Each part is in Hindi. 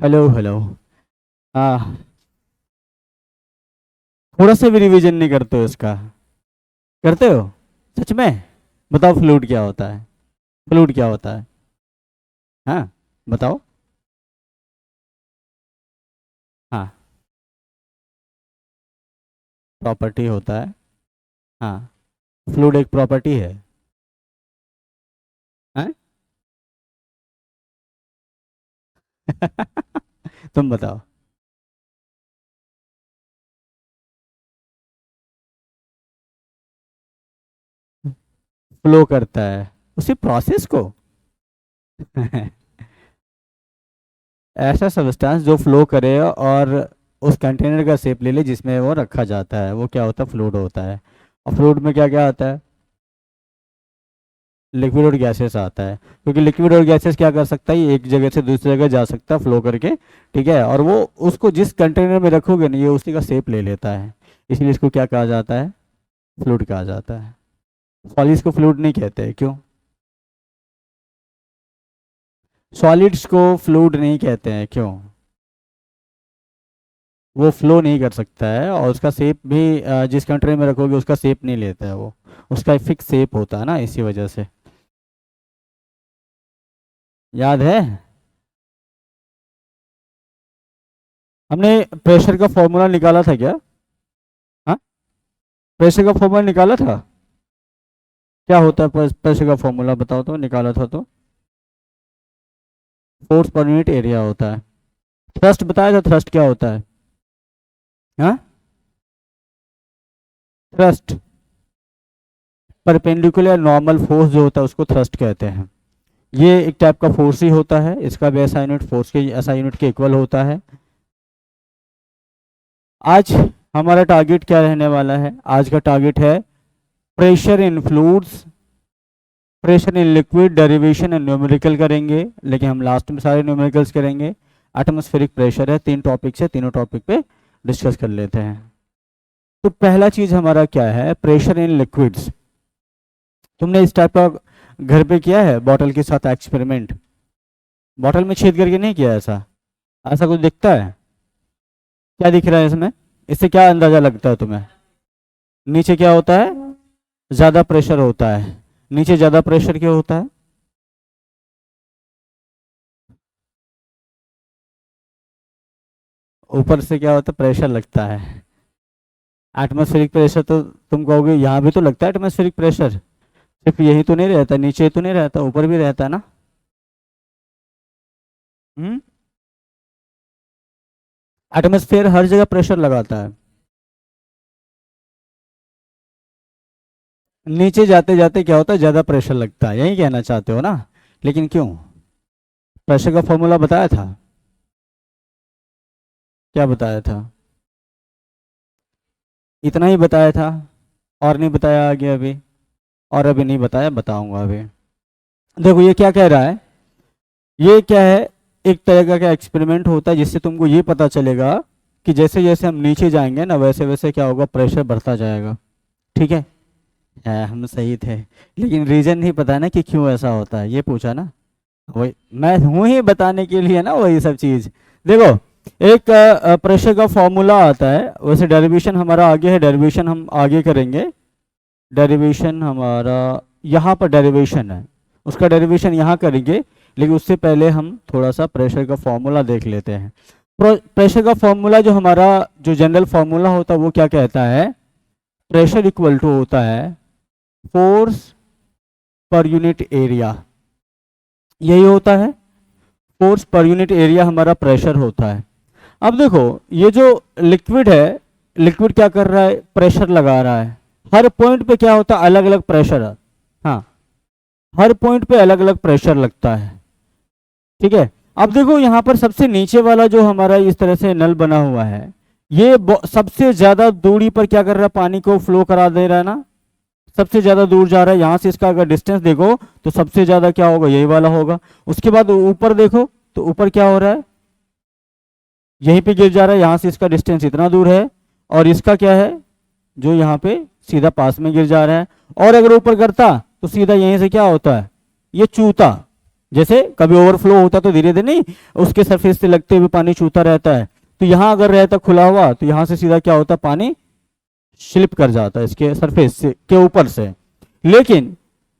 Hello hello. हाँ, थोड़ा सा भी रिवीजन नहीं करते हो इसका? करते हो सच में? बताओ फ्लूइड क्या होता है? फ्लूइड क्या होता है? हाँ, बताओ। हाँ, प्रॉपर्टी होता है। हाँ, फ्लूइड एक प्रॉपर्टी है। हाँ? तुम बताओ। फ्लो करता है उसी प्रोसेस को। ऐसा सब्सटेंस जो फ्लो करे और उस कंटेनर का शेप ले ले जिसमें वो रखा जाता है, वो क्या होता है? फ्लूइड होता है। और फ्लूइड में क्या क्या आता है? लिक्विड और गैसेस आता है, क्योंकि लिक्विड और गैसेस क्या कर सकता है? ये एक जगह से दूसरी जगह जा सकता है फ्लो करके। ठीक है, और वो उसको जिस कंटेनर में रखोगे ना, ये उसी का शेप ले लेता है। इसलिए इसको क्या कहा जाता है? फ्लूइड कहा जाता है। सॉलिड्स को फ्लूइड नहीं कहते, क्यों? सॉलिड्स को फ्लूइड नहीं कहते हैं, क्यों? वो फ्लो नहीं कर सकता है, और उसका शेप भी जिस कंटेनर में रखोगे उसका शेप नहीं लेता है वो। उसका एक फिक्स शेप होता है ना, इसी वजह से। याद है? हमने प्रेशर का फॉर्मूला निकाला था क्या? हाँ, प्रेशर का फॉर्मूला निकाला था। क्या होता है प्रेशर का फॉर्मूला? बताओ तो, निकाला था तो। फोर्स पर यूनिट एरिया होता है। थ्रस्ट बताया था, थ्रस्ट क्या होता है? हाँ, थ्रस्ट परपेंडिकुलर नॉर्मल फोर्स जो होता है उसको थ्रस्ट कहते हैं। ये एक टाइप का फोर्स ही होता है, इसका भी ऐसा यूनिट फोर्स के ऐसा यूनिट के इक्वल होता है। आज हमारा टारगेट क्या रहने वाला है? आज का टारगेट है pressure in fluids, pressure in liquid, derivation and numerical करेंगे, लेकिन हम लास्ट में सारे न्यूमेरिकल्स करेंगे। एटमॉस्फेरिक प्रेशर है, 3 टॉपिक्स है, तीनों टॉपिक पे डिस्कस कर लेते हैं। तो पहला चीज हमारा क्या है? Pressure in liquids. तुमने इस टाइप का घर पे किया है बॉटल के साथ एक्सपेरिमेंट? बॉटल में छेद करके नहीं किया ऐसा? ऐसा कुछ दिखता है? क्या दिख रहा है इसमें? इससे क्या अंदाजा लगता है तुम्हें? नीचे क्या होता है? ज्यादा प्रेशर होता है। नीचे ज्यादा प्रेशर क्यों होता है? ऊपर से क्या होता है? प्रेशर लगता है। एटमॉस्फेरिक प्रेशर तो तुम कहोगे यहाँ भी तो लगता है एटमॉस्फेरिक प्रेशर। सिर्फ यही तो नहीं रहता, नीचे तो नहीं रहता, ऊपर भी रहता है ना। हम्म। एटमॉस्फेयर हर जगह प्रेशर लगाता है। नीचे जाते जाते क्या होता है? ज्यादा प्रेशर लगता है, यही कहना चाहते हो ना? लेकिन क्यों? प्रेशर का फॉर्मूला बताया था। क्या बताया था? इतना ही बताया था, और नहीं बताया आगे अभी? और अभी नहीं बताया, बताऊंगा अभी। देखो ये क्या कह रहा है, ये क्या है? एक तरह का एक्सपेरिमेंट होता है जिससे तुमको ये पता चलेगा कि जैसे जैसे हम नीचे जाएंगे ना, वैसे वैसे क्या होगा? प्रेशर बढ़ता जाएगा। ठीक है? हम सही थे, लेकिन रीजन नहीं पता ना कि क्यों ऐसा होता है, ये पूछा ना। वही मैं हूं ही बताने के लिए ना, वही सब चीज। देखो, एक प्रेशर का फॉर्मूला आता है, वैसे डेरिवेशन हमारा आगे है, डेरिवेशन हम आगे करेंगे। डेरिवेशन हमारा यहाँ पर डेरिवेशन है, उसका डेरिवेशन यहाँ करेंगे। लेकिन उससे पहले हम थोड़ा सा प्रेशर का फॉर्मूला देख लेते हैं। प्रेशर का फॉर्मूला जो हमारा जो जनरल फॉर्मूला होता है वो क्या कहता है? प्रेशर इक्वल टू होता है फोर्स पर यूनिट एरिया। यही होता है, फोर्स पर यूनिट एरिया हमारा प्रेशर होता है। अब देखो, ये जो लिक्विड है, लिक्विड क्या कर रहा है? प्रेशर लगा रहा है। हर पॉइंट पे क्या होता है? अलग अलग प्रेशर है। हाँ, हर पॉइंट पे अलग अलग प्रेशर लगता है। ठीक है? अब देखो यहाँ पर सबसे नीचे वाला जो हमारा इस तरह से नल बना हुआ है, ये सबसे ज्यादा दूरी पर क्या कर रहा है? पानी को फ्लो करा दे रहा है ना। सबसे ज्यादा दूर जा रहा है, यहाँ से इसका अगर डिस्टेंस देखो तो सबसे ज्यादा क्या होगा? यही वाला होगा। उसके बाद ऊपर देखो तो ऊपर क्या हो रहा है? यहीं पे गिर जा रहा है, यहाँ से इसका डिस्टेंस इतना दूर है। और इसका क्या है? जो यहाँ पे सीधा पास में गिर जा रहा है। और अगर ऊपर करता तो सीधा यहीं से क्या होता है? ये चूता। जैसे कभी ओवरफ्लो होता तो धीरे धीरे नहीं उसके सरफेस से लगते हुए पानी चूता रहता है, तो यहाँ अगर रहता खुला हुआ तो यहाँ से सीधा क्या होता, पानी स्लिप कर जाता है इसके सरफेस से के ऊपर से। लेकिन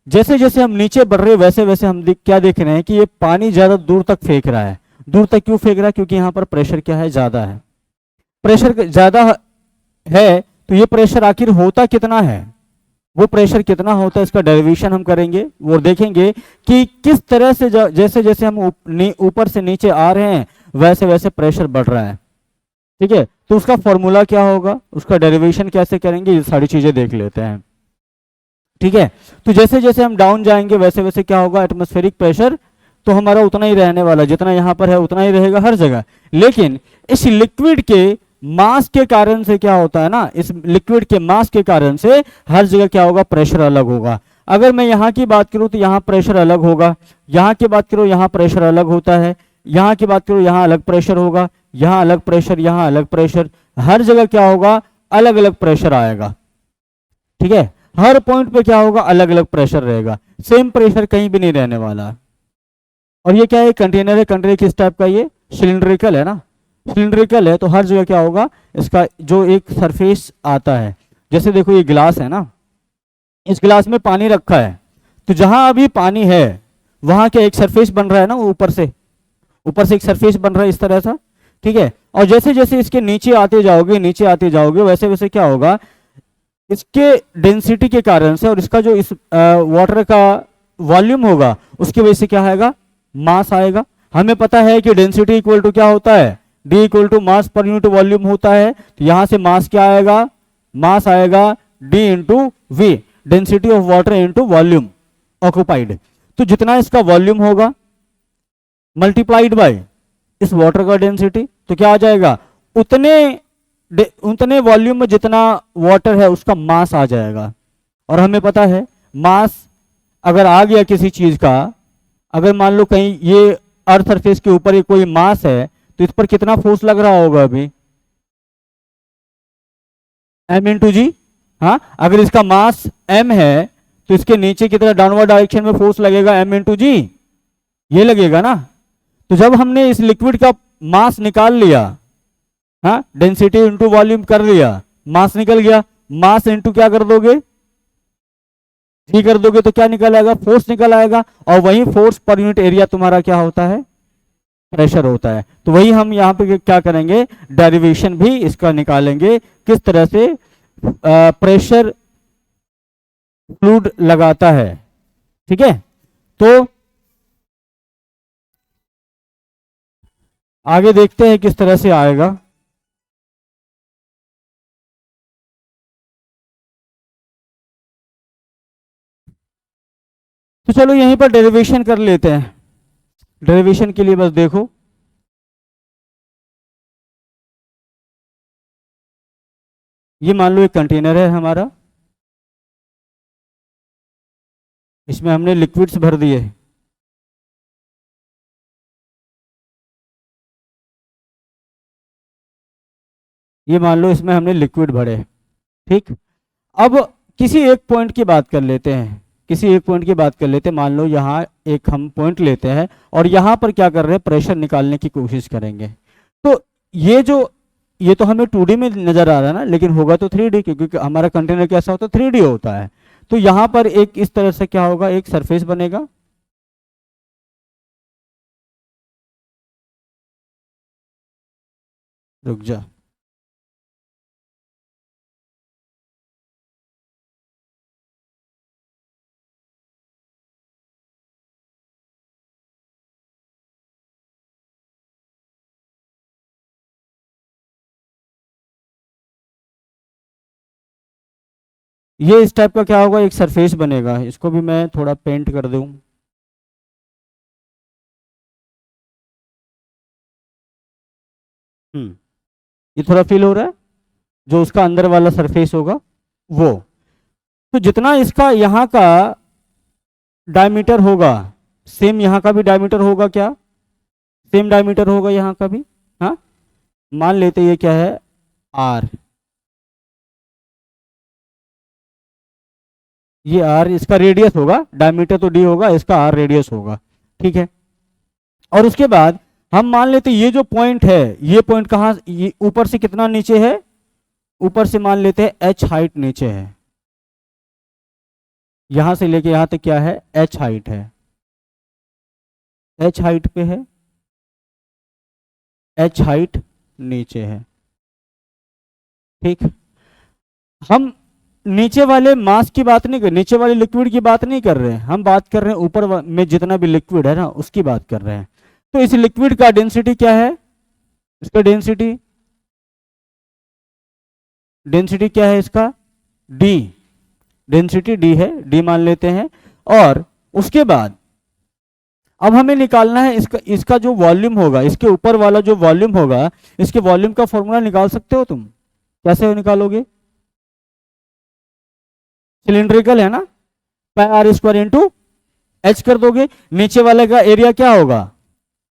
जैसे जैसे हम नीचे बढ़ रहे वैसे वैसे हम क्या देख रहे हैं कि ये पानी ज्यादा दूर तक फेंक रहा है। दूर तक क्यों फेंक रहा है? क्योंकि यहाँ पर प्रेशर क्या है, ज्यादा है। प्रेशर ज्यादा है तो ये प्रेशर आखिर होता कितना है, वो प्रेशर कितना होता है इसका डेरिवेशन हम करेंगे, वो देखेंगे कि किस तरह से जैसे जैसे हम ऊपर से नीचे आ रहे हैं वैसे वैसे प्रेशर बढ़ रहा है। ठीक है, तो उसका फॉर्मूला क्या होगा, उसका डेरिवेशन कैसे करेंगे, ये सारी चीजें देख लेते हैं। ठीक है, तो जैसे जैसे हम डाउन जाएंगे वैसे वैसे क्या होगा, एटमॉस्फेरिक प्रेशर तो हमारा उतना ही रहने वाला, जितना यहाँ पर है उतना ही रहेगा हर जगह। लेकिन इस लिक्विड के मास के कारण से क्या होता है ना, इस लिक्विड के मास के कारण से हर जगह क्या होगा, प्रेशर अलग होगा। अगर मैं यहाँ की बात करूँ तो यहाँ प्रेशर अलग होगा, यहाँ की बात करूँ यहाँ प्रेशर अलग होता है, यहाँ की बात करूँ यहाँ अलग प्रेशर होगा, यहाँ अलग प्रेशर, यहाँ अलग प्रेशर, हर जगह क्या होगा, अलग अलग प्रेशर आएगा। ठीक है, हर पॉइंट पे क्या होगा, अलग अलग प्रेशर रहेगा, सेम प्रेशर कहीं भी नहीं रहने वाला। और ये क्या है, कंटेनर है, कंटेनर किस टाइप का, ये सिलिंड्रिकल है ना, सिलिंड्रिकल है तो हर जगह क्या होगा, इसका जो एक सरफेस आता है, जैसे देखो ये गिलास है ना, इस गिलास में पानी रखा है, तो जहां अभी पानी है वहां क्या एक सरफेस बन रहा है ना, ऊपर से एक सरफेस बन रहा है इस तरह सा। ठीक है, और जैसे जैसे इसके नीचे आते जाओगे नीचे आते जाओगे वैसे वैसे क्या होगा, इसके डेंसिटी के कारण से और इसका जो इस वाटर का वॉल्यूम होगा उसकी वजह से क्या आएगा, मास आएगा। हमें पता है कि डेंसिटी इक्वल टू क्या होता है, D equal to mass per unit volume होता है, तो यहां से मास क्या आएगा, मास आएगा D into V, density of water into volume occupied. तो जितना इसका वॉल्यूम होगा मल्टीप्लाइड बाय इस वाटर का डेंसिटी, तो क्या आ जाएगा, उतने वॉल्यूम में जितना वाटर है उसका मास आ जाएगा। और हमें पता है मास अगर आ गया किसी चीज का, अगर मान लो कहीं ये अर्थ सरफेस के ऊपर ये कोई मास है तो इस पर कितना फोर्स लग रहा होगा अभी, m इंटू जी। हाँ, अगर इसका मास m है तो इसके नीचे की तरह डाउनवर्ड डायरेक्शन में फोर्स लगेगा m इंटू जी, ये लगेगा ना। तो जब हमने इस लिक्विड का मास निकाल लिया, हाँ, डेंसिटी इंटू वॉल्यूम कर लिया, मास निकल गया, मास इंटू क्या कर दोगे, जी कर दोगे, तो क्या निकल आएगा, फोर्स निकल आएगा। और वही फोर्स पर यूनिट एरिया तुम्हारा क्या होता है, प्रेशर होता है। तो वही हम यहाँ पे क्या करेंगे, डेरिवेशन भी इसका निकालेंगे, किस तरह से प्रेशर फ्लूइड लगाता है। ठीक है, तो आगे देखते हैं किस तरह से आएगा। तो चलो यहीं पर डेरिवेशन कर लेते हैं। डेरिवेशन के लिए बस देखो, ये मान लो एक कंटेनर है हमारा, इसमें हमने लिक्विड्स भर दिए। ये मान लो इसमें हमने लिक्विड भरे। ठीक, अब किसी एक पॉइंट की बात कर लेते हैं, किसी एक पॉइंट की बात कर लेते हैं। मान लो यहाँ एक हम पॉइंट लेते हैं और यहाँ पर क्या कर रहे हैं, प्रेशर निकालने की कोशिश करेंगे। तो ये तो हमें 2D में नजर आ रहा है ना, लेकिन होगा तो 3D, क्योंकि हमारा कंटेनर कैसा होता है, 3D होता है। तो यहाँ पर एक इस तरह से क्या होगा, एक सरफेस बनेगा, रुक जा, ये इस टाइप का क्या होगा, एक सरफेस बनेगा। इसको भी मैं थोड़ा पेंट कर दूं। ये थोड़ा फील हो रहा है, जो उसका अंदर वाला सरफेस होगा वो। तो जितना इसका यहाँ का डायमीटर होगा, सेम यहाँ का भी डायमीटर होगा क्या, सेम डायमीटर होगा यहाँ का भी। हाँ, मान लेते ये क्या है, आर, ये आर इसका रेडियस होगा, डायमीटर तो डी होगा, इसका आर रेडियस होगा। ठीक है। और उसके बाद हम मान लेते ये जो पॉइंट है, ये पॉइंट कहाँ, ये ऊपर से कितना नीचे है, ऊपर से मान लेते हैं h हाइट नीचे है, यहां से लेके यहां तक क्या है, h हाइट है, h हाइट पे है, h हाइट नीचे है। ठीक, हम नीचे वाले मास की बात नहीं कर, नीचे वाले लिक्विड की बात नहीं कर रहे हैं, हम बात कर रहे हैं ऊपर में जितना भी लिक्विड है ना उसकी बात कर रहे हैं। तो इस लिक्विड का डेंसिटी क्या है, इसका डेंसिटी, डेंसिटी क्या है इसका, d, डेंसिटी d है, d मान लेते हैं। और उसके बाद अब हमें निकालना है इसका जो वॉल्यूम होगा, इसके ऊपर वाला जो वॉल्यूम होगा, इसके वॉल्यूम का फॉर्मूला निकाल सकते हो तुम, कैसे निकालोगे, सिलिंड्रिकल है ना, पाई आर स्क्वायर इंटू एच कर दोगे। नीचे वाले का एरिया क्या होगा,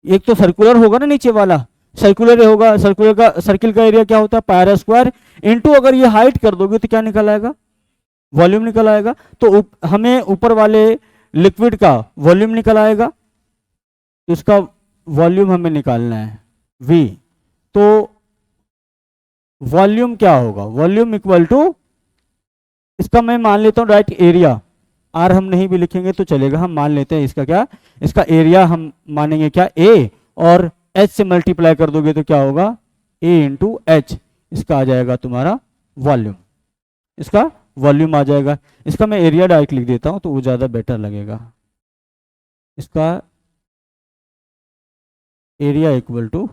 एक तो सर्कुलर होगा ना, नीचे वाला सर्कुलर होगा, सर्कुलर का, सर्किल का एरिया क्या होता है, पाई आर स्क्वायर इंटू अगर ये हाइट कर दोगे तो क्या निकल आएगा, वॉल्यूम निकल आएगा। तो हमें ऊपर वाले लिक्विड का वॉल्यूम निकल आएगा, तो इसका वॉल्यूम हमें निकालना है V। तो वॉल्यूम क्या होगा, वॉल्यूम इक्वल टू, इसका मैं मान लेता हूं डायरेक्ट एरिया, आर हम नहीं भी लिखेंगे तो चलेगा, हम मान लेते हैं इसका क्या, इसका एरिया हम मानेंगे क्या A, और H से मल्टीप्लाई कर दोगे तो क्या होगा A इंटू एच, इसका आ जाएगा तुम्हारा वॉल्यूम, इसका वॉल्यूम आ जाएगा। इसका मैं एरिया डायरेक्ट लिख देता हूं तो वो ज़्यादा बेटर लगेगा, इसका एरिया इक्वल टू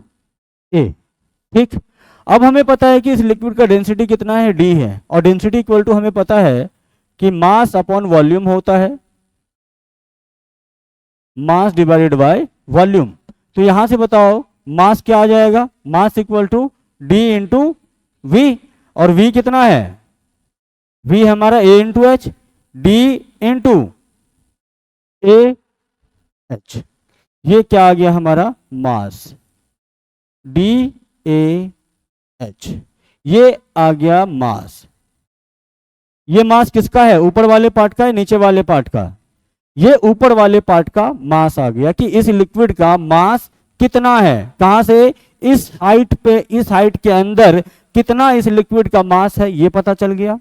A। ठीक, अब हमें पता है कि इस लिक्विड का डेंसिटी कितना है, D है, और डेंसिटी इक्वल टू हमें पता है कि मास अपॉन वॉल्यूम होता है, मास डिवाइडेड बाय वॉल्यूम। तो यहां से बताओ मास क्या आ जाएगा, mass equal to D into V, और V कितना है, V हमारा A into H, D into A H, ये क्या आ गया हमारा मास, D A H, ये आ गया मास। ये मास किसका है, ऊपर वाले पार्ट का है नीचे वाले पार्ट का, ये ऊपर वाले पार्ट का मास आ गया कि इस लिक्विड का मास कितना है, कहां से, इस हाइट पे, इस हाइट के अंदर कितना इस लिक्विड का मास है, ये पता चल गया।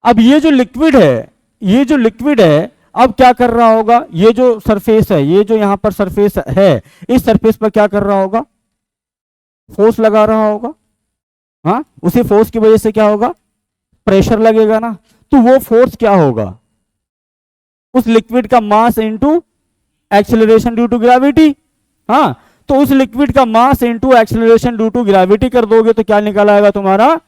अब ये जो लिक्विड है, ये जो लिक्विड है अब क्या कर रहा होगा, ये जो सरफेस है, ये जो यहां पर सरफेस है, इस सरफेस पर क्या कर रहा होगा, फोर्स लगा रहा होगा, हाँ, उसी फोर्स की वजह से क्या होगा, प्रेशर लगेगा ना। तो वो फोर्स क्या होगा, उस लिक्विड का mass into acceleration due to gravity, हाँ, तो उस लिक्विड का mass into acceleration due to gravity कर दोगे तो क्या निकल आएगा तुम्हारा,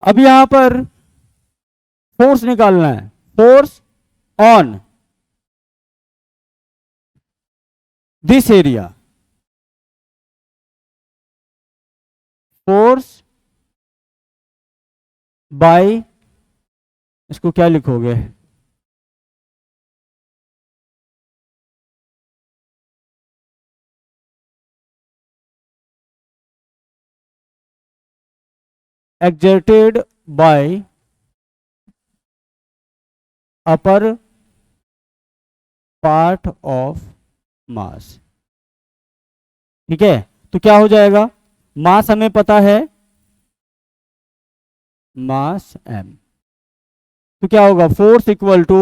अब यहां पर फोर्स निकालना है, force on this area, force by, इसको क्या लिखोगे, exerted by upper part of mass। ठीक है, तो क्या हो जाएगा, मास हमें पता है, मास m, तो क्या होगा, force equal to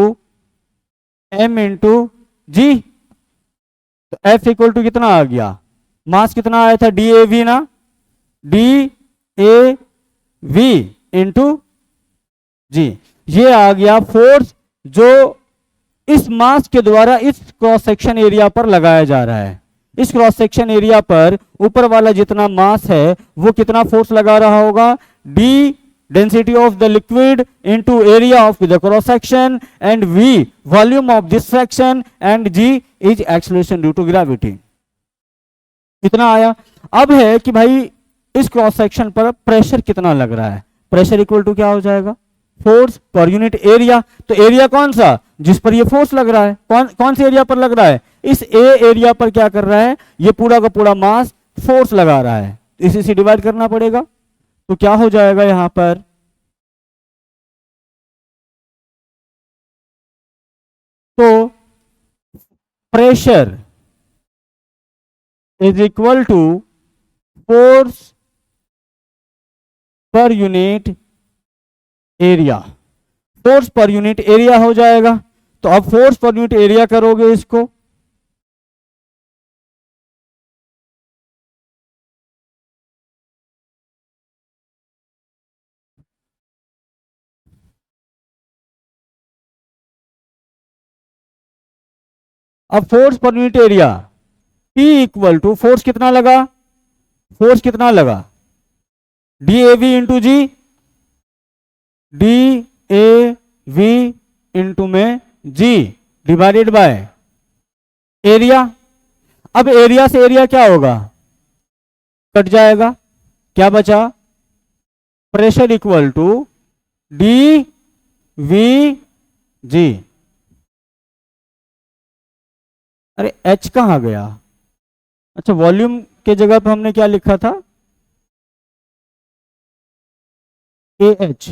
m into G, तो F इक्वल टू कितना आ गया, मास कितना आया था, DAV ना, DAV इंटू जी, ये आ गया फोर्स जो इस मास के द्वारा इस क्रॉस सेक्शन एरिया पर लगाया जा रहा है। इस क्रॉस सेक्शन एरिया पर ऊपर वाला जितना मास है वो कितना फोर्स लगा रहा होगा, D density of the liquid into area of the cross section, and V volume of this section, and G is acceleration due to gravity। कितना आया। अब है कि भाई इस क्रॉस सेक्शन पर प्रेशर कितना लग रहा है। प्रेशर इक्वल टू क्या हो जाएगा, फोर्स पर यूनिट एरिया। तो एरिया कौन सा जिस पर ये फोर्स लग रहा है, कौन कौन से एरिया पर लग रहा है, इस ए एरिया पर क्या कर रहा है, ये पूरा का पूरा मास फोर्स लगा रहा है, इसी से डिवाइड करना पड़ेगा। तो क्या हो जाएगा यहां पर, तो pressure is equal to force per unit area. Force per unit area हो जाएगा। तो अब फोर्स पर यूनिट एरिया करोगे इसको, अब force per unit area P equal to force कितना लगा, फोर्स कितना लगा D A V into G, D A V into में जी डिवाइडेड बाय एरिया। अब एरिया से एरिया क्या होगा, कट जाएगा, क्या बचा, pressure equal to D V G. अरे एच कहाँ गया, अच्छा वॉल्यूम के जगह पे हमने क्या लिखा था, ए एच,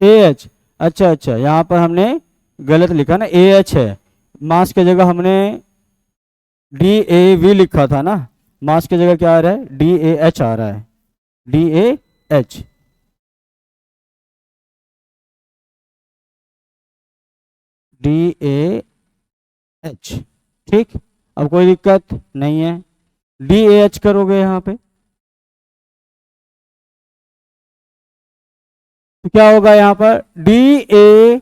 ए एच, अच्छा अच्छा यहां पर हमने गलत लिखा ना, ए एच है, मास की जगह हमने डी ए वी लिखा था ना, मास की जगह क्या आ रहा है, डी ए एच आ रहा है, D A H. D A H, ठीक, अब कोई दिक्कत नहीं है, डी ए एच करोगे यहां पे तो क्या होगा यहां पर, D A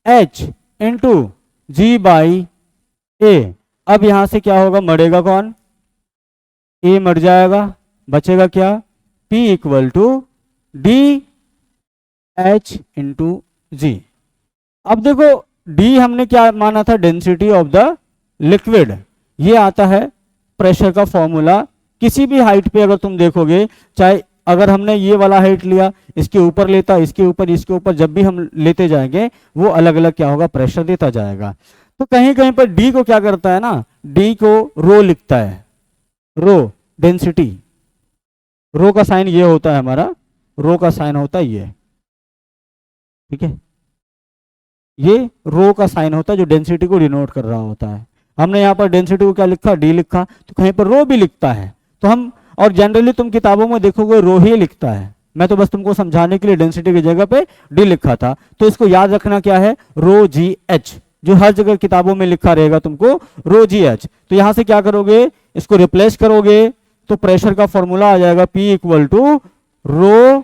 H into G by A. अब यहां से क्या होगा, मरेगा कौन, ए मर जाएगा, बचेगा क्या, P equal to D H into G. अब देखो D हमने क्या माना था, डेंसिटी ऑफ द लिक्विड, ये आता है प्रेशर का फॉर्मूला। किसी भी हाइट पे अगर तुम देखोगे, चाहे अगर हमने ये वाला हाइट लिया, इसके ऊपर लेता, इसके ऊपर, इसके ऊपर, जब भी हम लेते जाएंगे वो अलग अलग क्या होगा, प्रेशर देता जाएगा। तो कहीं कहीं पर डी को क्या करता है ना, डी को रो लिखता है, रो डेंसिटी, रो का साइन ये होता है हमारा, रो का साइन होता है ये, ठीक है, ये रो का साइन होता है जो डेंसिटी को डिनोट कर रहा होता है। हमने यहाँ पर डेंसिटी को क्या लिखा, डी लिखा, तो कहीं पर रो भी लिखता है, तो हम, और जनरली तुम किताबों में देखोगे रो ही लिखता है, मैं तो बस तुमको समझाने के लिए डेंसिटी की जगह पे डी लिखा था। तो इसको याद रखना क्या है, रो जी एच, जो हर जगह किताबों में लिखा रहेगा तुमको, रो जी एच। तो यहां से क्या करोगे, इसको रिप्लेस करोगे, तो प्रेशर का फॉर्मूला आ जाएगा P equal to rho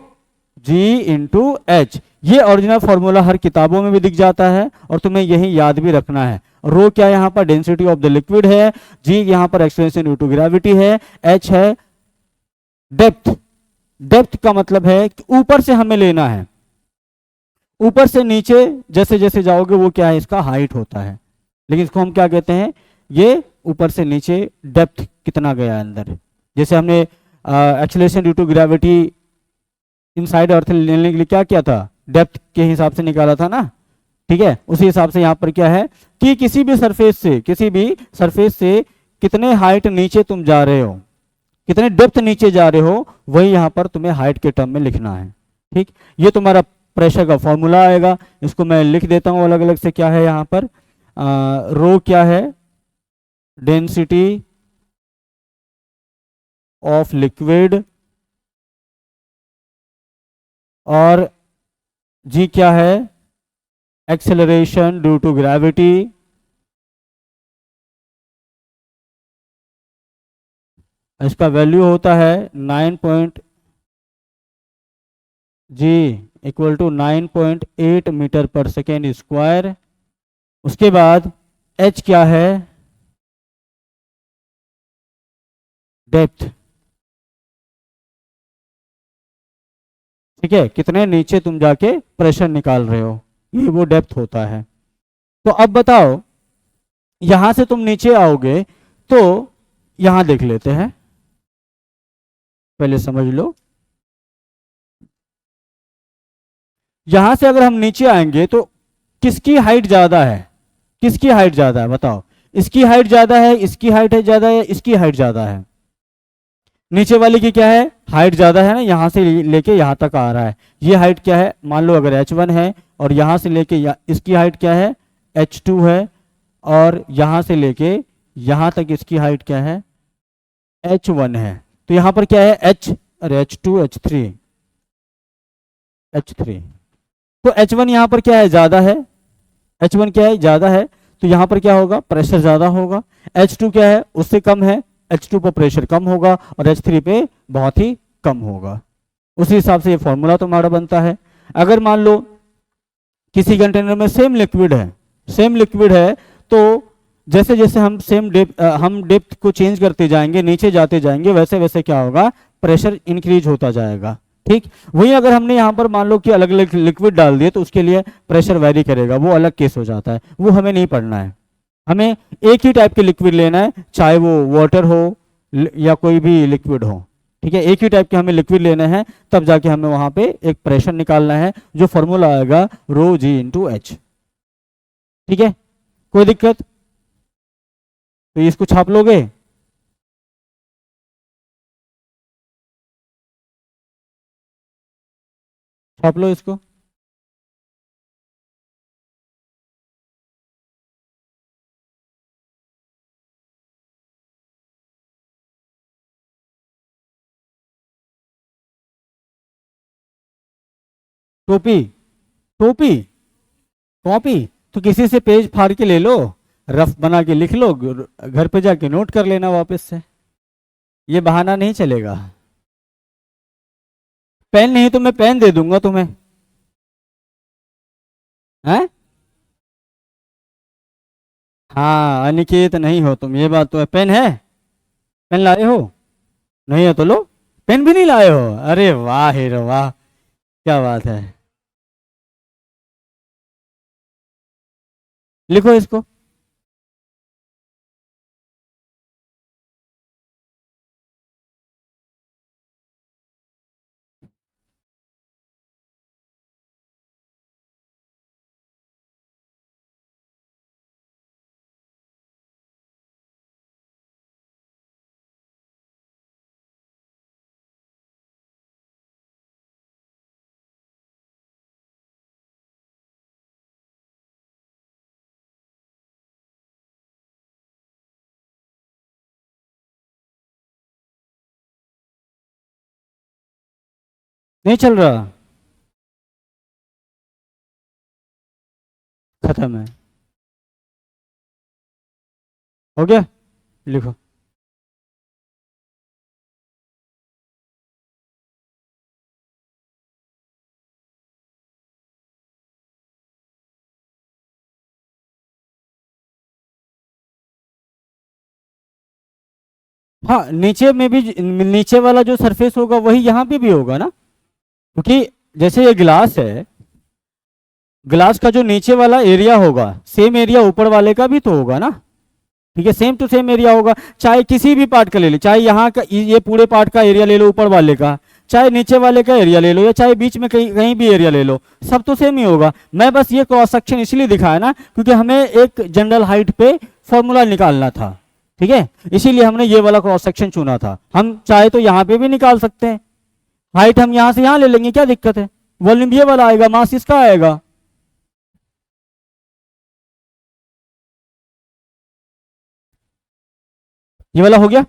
G into H. ये ओरिजिनल फॉर्मूला हर किताबों में भी दिख जाता है और तुम्हें यही याद भी रखना है। रो क्या यहाँ पर डेंसिटी ऑफ द लिक्विड है, जी यहाँ पर एक्सलेशन ड्यू टू ग्रेविटी है, एच है डेप्थ। डेप्थ का मतलब है कि ऊपर से हमें लेना है, ऊपर से नीचे जैसे जैसे जाओगे वो क्या है, इसका हाइट होता है, लेकिन इसको हम क्या कहते हैं, ये ऊपर से नीचे डेप्थ कितना गया अंदर। जैसे हमने acceleration due to gravity inside Earth लेने के लिए क्या किया था, डेप्थ के हिसाब से निकाला था ना, ठीक है। उसी हिसाब से यहाँ पर क्या है कि किसी भी सरफेस से कितने हाइट नीचे तुम जा रहे हो, कितने डेप्थ नीचे जा रहे हो, वही यहाँ पर तुम्हें हाइट के टर्म में लिखना है, ठीक। ये तुम्हारा प्रेशर का फॉर्मूला आएगा, इसको मैं लिख देता हूँ अलग अलग से। क्या है यहाँ पर, रो क्या है, डेंसिटी ऑफ लिक्विड, और जी क्या है, एक्सेलरेशन ड्यू टू ग्रेविटी, इसका वैल्यू होता है 9 जी इक्वल टू 9.8 मीटर पर सेकेंड स्क्वायर। उसके बाद एच क्या है, डेप्थ, ठीक है, कितने नीचे तुम जाके प्रेशर निकाल रहे हो, ये वो डेप्थ होता है। तो अब बताओ यहां से तुम नीचे आओगे तो यहां देख लेते हैं, पहले समझ लो। यहां से अगर हम नीचे आएंगे तो किसकी हाइट ज्यादा है, किसकी हाइट ज्यादा है बताओ। इसकी हाइट ज्यादा है, इसकी हाइट है ज्यादा है, इसकी हाइट ज्यादा है। नीचे वाले की क्या है, हाइट ज्यादा है ना, यहां से लेके यहां तक आ रहा है। ये हाइट क्या है, मान लो अगर h1 है और यहां से लेके इसकी हाइट क्या है, h2 है, और यहां से लेके यहां तक इसकी हाइट क्या है, h1 है। तो यहां पर क्या है h, अरे h2 h3, h3। तो h1 यहां पर क्या है, ज्यादा है, h1 क्या है, ज्यादा है। तो यहां पर क्या होगा, प्रेशर ज्यादा होगा। h2 क्या है, उससे कम है, h2 पर प्रेशर कम होगा और h3 पे बहुत ही कम होगा। उसी हिसाब से ये फॉर्मूला तुम्हारा बनता है। अगर मान लो किसी कंटेनर में सेम लिक्विड है, सेम लिक्विड है, तो जैसे जैसे हम हम डेप्थ को चेंज करते जाएंगे, नीचे जाते जाएंगे, वैसे वैसे क्या होगा, प्रेशर इंक्रीज होता जाएगा। ठीक, वही अगर हमने यहाँ पर मान लो कि अलग अलग लिक्विड डाल दिए तो उसके लिए प्रेशर वेरी करेगा, वो अलग केस हो जाता है, वो हमें नहीं पढ़ना है। हमें एक ही टाइप के लिक्विड लेना है, चाहे वो वाटर हो या कोई भी लिक्विड हो। ठीक है, एक ही टाइप के हमें लिक्विड लेने हैं, तब जाके हमें वहां पे एक प्रेशर निकालना है, जो फॉर्मूला आएगा रो जी इंटू एच। ठीक है, कोई दिक्कत, तो इसको छाप लोगे। छाप लो इसको। टोपी, टोपी, कॉपी, तो किसी से पेज फाड़ के ले लो, रफ बना के लिख लो, घर पे जाके नोट कर लेना वापस से। ये बहाना नहीं चलेगा। पेन नहीं तो मैं पेन दे दूंगा तुम्हें। हैं, हाँ अनिकेत नहीं हो तुम, ये बात तो है। पेन है, पेन लाए हो, नहीं है तो लो। पेन भी नहीं लाए हो, अरे वाह हीरो वाह, क्या बात है। लिखो इसको। नहीं चल रहा, खत्म है, हो गया, लिखो। हाँ नीचे में भी, नीचे वाला जो सरफेस होगा वही यहाँ पे भी होगा ना, क्योंकि जैसे ये गिलास है, ग्लास का जो नीचे वाला एरिया होगा, सेम एरिया ऊपर वाले का भी तो होगा ना। ठीक है, सेम टू सेम एरिया होगा, चाहे किसी भी पार्ट का ले लो, चाहे यहाँ का ये पूरे पार्ट का एरिया ले लो ऊपर वाले का, चाहे नीचे वाले का एरिया ले लो, या चाहे बीच में कहीं कहीं भी एरिया ले लो, सब तो सेम ही होगा। मैं बस ये क्रॉस सेक्शन इसलिए दिखाया ना क्योंकि हमें एक जनरल हाइट पे फॉर्मूला निकालना था। ठीक है, इसीलिए हमने ये वाला क्रॉस सेक्शन चुना था। हम चाहे तो यहाँ पे भी निकाल सकते हैं, हाइट हम यहाँ से यहाँ ले लेंगे, क्या दिक्कत है। वॉल्यूम ये वाला आएगा, मास इसका आएगा। ये वाला हो गया,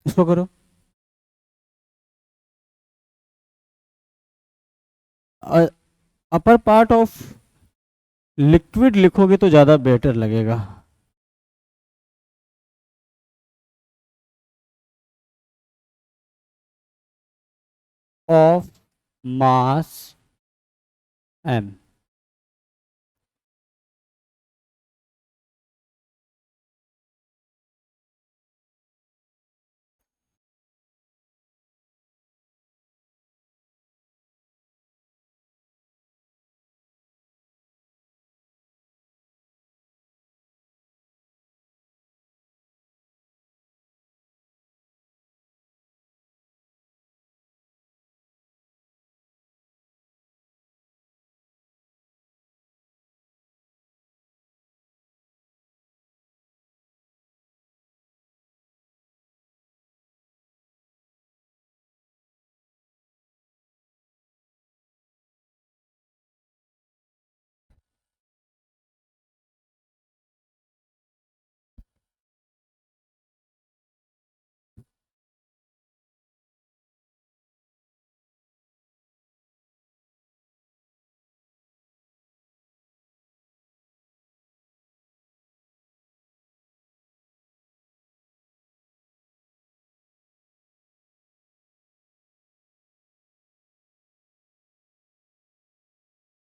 इसको करो। अपर पार्ट ऑफ लिक्विड लिखोगे तो ज्यादा बेटर लगेगा। Of mass M.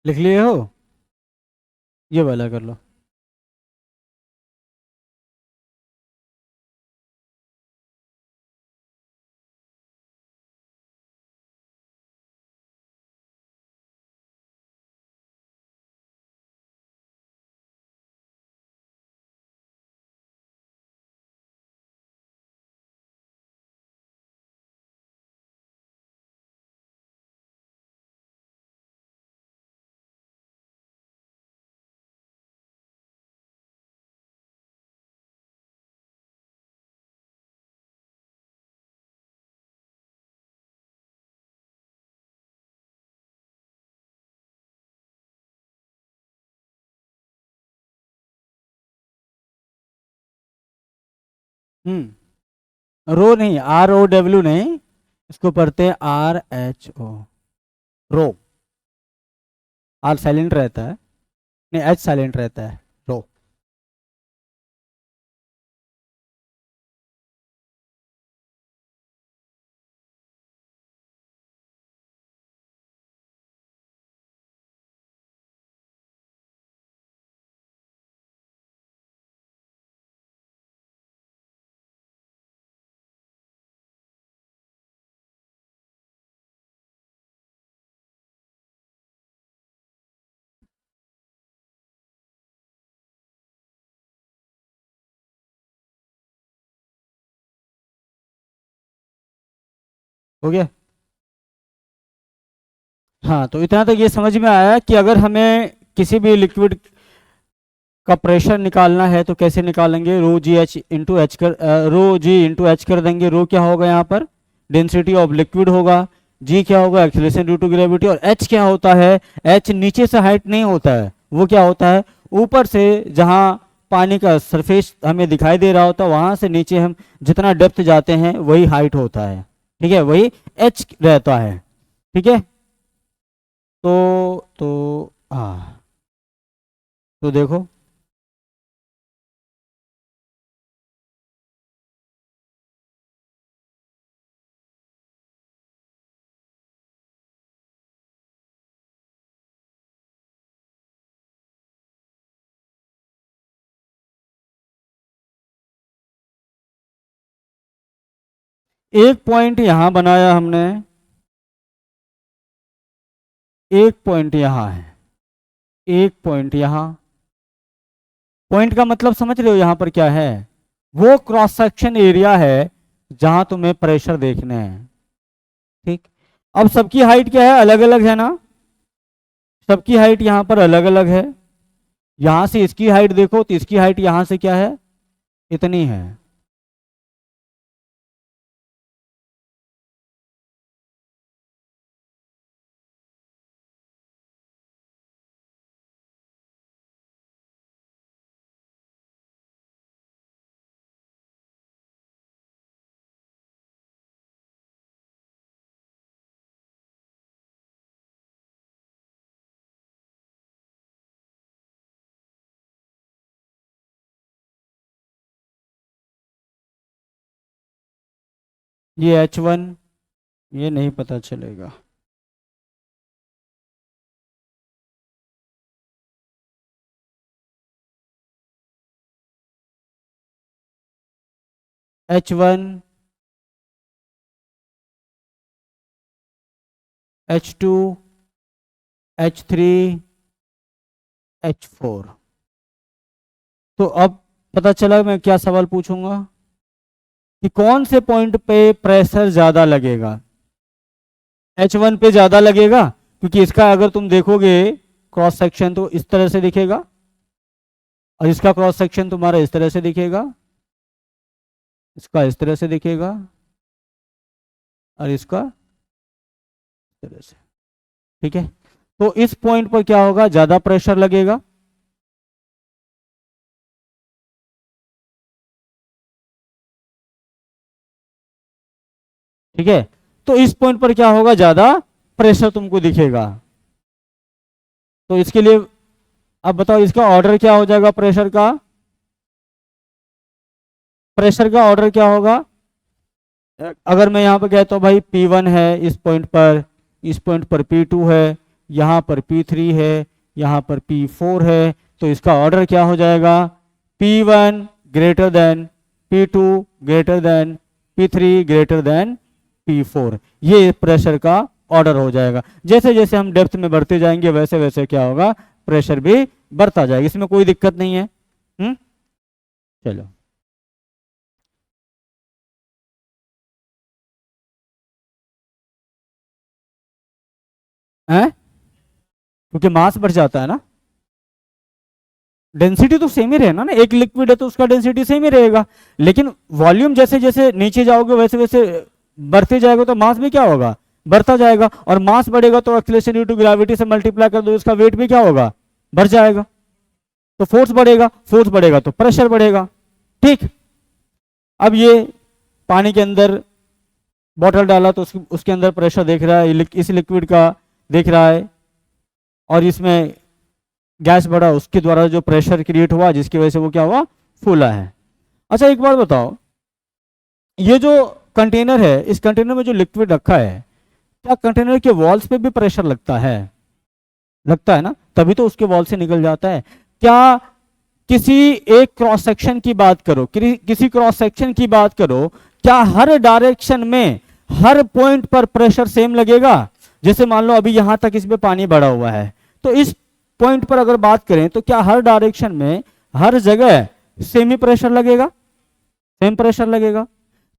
लिख लिए हो? ये वाला कर लो। रो नहीं, ROW नहीं, इसको पढ़ते हैं RHO, रो। आर साइलेंट रहता है, नहीं एच साइलेंट रहता है, रो। हो गया? हाँ, तो इतना तक ये समझ में आया कि अगर हमें किसी भी लिक्विड का प्रेशर निकालना है तो कैसे निकालेंगे, रो जी एच इंटू एच कर, रो जी इंटू एच कर देंगे। रो क्या होगा यहाँ पर, डेंसिटी ऑफ लिक्विड होगा। जी क्या होगा, एक्सेलरेशन ड्यू टू ग्रेविटी। और एच क्या होता है, एच नीचे से हाइट नहीं होता है, वो क्या होता है, ऊपर से जहाँ पानी का सरफेस हमें दिखाई दे रहा होता है वहां से नीचे हम जितना डेप्थ जाते हैं वही हाइट होता है। ठीक है, वही एच रहता है। ठीक है, हाँ, तो देखो, एक पॉइंट यहां बनाया हमने, एक पॉइंट यहां है, एक पॉइंट यहां। पॉइंट का मतलब समझ रहे हो यहां पर क्या है, वो क्रॉस सेक्शन एरिया है जहां तुम्हें प्रेशर देखने हैं। ठीक, अब सबकी हाइट क्या है, अलग अलग है ना, सबकी हाइट यहां पर अलग अलग है। यहां से इसकी हाइट देखो तो इसकी हाइट यहां से क्या है, इतनी है। ये H1, ये नहीं पता चलेगा। H1, H2, H3, H4। तो अब पता चला मैं क्या सवाल पूछूंगा कि कौन से पॉइंट पे प्रेशर ज्यादा लगेगा। H1 पे ज्यादा लगेगा क्योंकि इसका अगर तुम देखोगे क्रॉस सेक्शन तो इस तरह से दिखेगा, और इसका क्रॉस सेक्शन तुम्हारा इस तरह से दिखेगा, इसका इस तरह से दिखेगा, और इसका इस तरह से। ठीक है, तो इस पॉइंट पर क्या होगा, ज्यादा प्रेशर लगेगा। ठीक है, तो इस पॉइंट पर क्या होगा, ज्यादा प्रेशर तुमको दिखेगा। तो इसके लिए अब बताओ इसका ऑर्डर क्या हो जाएगा, प्रेशर का, प्रेशर का ऑर्डर क्या होगा। अगर मैं यहाँ पर कहता हूँ भाई P1 है इस पॉइंट पर, इस पॉइंट पर P2 है, यहाँ पर P3 है, यहाँ पर P4 है, तो इसका ऑर्डर क्या हो जाएगा, P1 greater than P2 greater than P3 greater than P4। ये प्रेशर का ऑर्डर हो जाएगा। जैसे जैसे हम डेप्थ में बढ़ते जाएंगे वैसे वैसे क्या होगा, प्रेशर भी बढ़ता जाएगा, इसमें कोई दिक्कत नहीं है। चलो है, क्योंकि मास बढ़ जाता है ना, डेंसिटी तो सेम ही रहेगा ना, एक लिक्विड है तो उसका डेंसिटी सेम ही रहेगा, लेकिन वॉल्यूम जैसे जैसे नीचे जाओगे वैसे वैसे बढ़ते जाएगा तो मास भी क्या होगा, बढ़ता जाएगा, और मास बढ़ेगा तो एक्सीलरेशन ड्यू टू ग्रेविटी से मल्टीप्लाई कर दो, इसका वेट भी क्या होगा, बढ़ जाएगा, तो फोर्स बढ़ेगा तो प्रेशर बढ़ेगा। ठीक, अब ये पानी के अंदर बॉटल डाला तो उसके अंदर प्रेशर देख रहा है, इस लिक्विड का देख रहा है, और इसमें गैस बढ़ा, उसके द्वारा जो प्रेशर क्रिएट हुआ जिसकी वजह से वो क्या हुआ, फूला है। अच्छा एक बात बताओ, ये जो कंटेनर है, इस कंटेनर में जो लिक्विड रखा है, क्या कंटेनर के वॉल्स पे भी प्रेशर लगता है, लगता है ना, तभी तो उसके वॉल से निकल जाता है। क्या किसी एक क्रॉस सेक्शन की बात करो, किसी क्रॉस सेक्शन की बात करो, क्या हर डायरेक्शन में हर पॉइंट पर प्रेशर सेम लगेगा? जैसे मान लो अभी यहां तक इसमें पानी भरा हुआ है, तो इस पॉइंट पर अगर बात करें तो क्या हर डायरेक्शन में हर जगह सेम ही प्रेशर लगेगा, सेम प्रेशर लगेगा?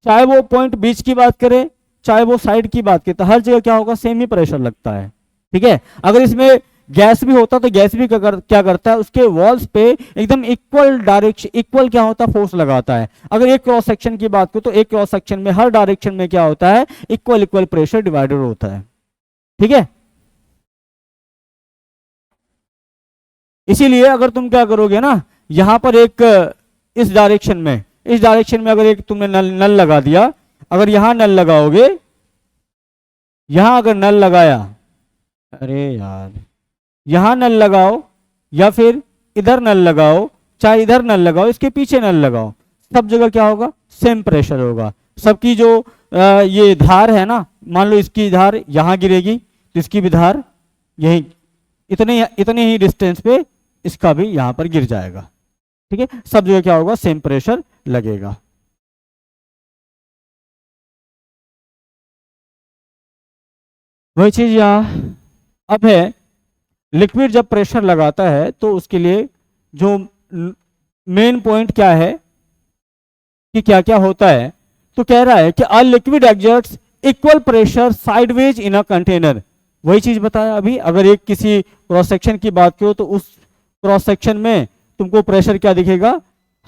चाहे वो पॉइंट बीच की बात करें चाहे वो साइड की बात करें, तो हर जगह क्या होगा, सेम ही प्रेशर लगता है। ठीक है, अगर इसमें गैस भी होता तो गैस भी क्या करता है, उसके वॉल्स पे एकदम इक्वल डायरेक्शन, इक्वल क्या होता है, फोर्स लगाता है। अगर एक क्रॉस सेक्शन की बात करो तो एक क्रॉस सेक्शन में हर डायरेक्शन में क्या होता है, इक्वल इक्वल प्रेशर डिवाइडेड होता है। ठीक है, इसीलिए अगर तुम क्या करोगे ना, यहां पर एक इस डायरेक्शन में अगर एक तुमने नल लगा दिया, अगर यहां नल लगाओगे, यहां अगर नल लगाया, अरे यार यहां नल लगाओ या फिर इधर नल लगाओ, चाहे इधर नल लगाओ इसके पीछे नल लगाओ, सब जगह क्या होगा, सेम प्रेशर होगा। सबकी जो ये धार है ना, मान लो इसकी धार यहां गिरेगी तो इसकी भी धार यही इतने ही डिस्टेंस पे इसका भी यहां पर गिर जाएगा। ठीक है, सब जगह क्या होगा, सेम प्रेशर लगेगा। वही चीज यहां अब है, लिक्विड जब प्रेशर लगाता है तो उसके लिए जो मेन पॉइंट क्या है कि क्या क्या होता है, तो कह रहा है कि a liquid exerts equal pressure sideways in a container. वही चीज बताया अभी, अगर एक किसी क्रॉस सेक्शन की बात करो तो उस क्रॉस सेक्शन में तुमको प्रेशर क्या दिखेगा,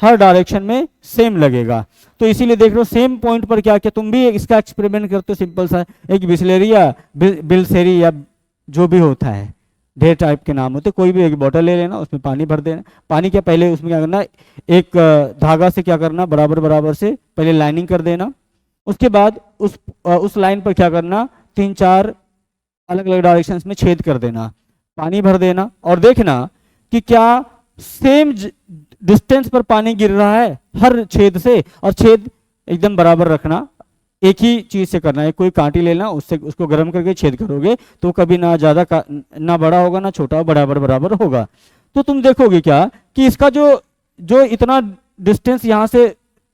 हर डायरेक्शन में सेम लगेगा। तो इसीलिए देख लो सेम पॉइंट पर क्या क्या, तुम भी इसका एक्सपेरिमेंट करते हो, सिंपल सा, एक बिस्लेरी या बिल्सेरी या जो भी होता है, ढेर टाइप के नाम होते, कोई भी एक बोतल ले लेना, उसमें पानी भर देना। पानी क्या, पहले उसमें क्या करना, एक धागा से क्या करना, बराबर बराबर से पहले लाइनिंग कर देना, उसके बाद उस लाइन पर क्या करना, 3-4 अलग अलग डायरेक्शंस में छेद कर देना, पानी भर देना, और देखना कि क्या सेम डिस्टेंस पर पानी गिर रहा है हर छेद से, और छेद एकदम बराबर रखना, एक ही चीज से करना है, कोई कांटी लेना, उससे उसको गर्म करके छेद करोगे तो कभी ना ज्यादा ना बड़ा होगा ना छोटा, बराबर बराबर होगा। तो तुम देखोगे क्या कि इसका जो इतना डिस्टेंस यहाँ से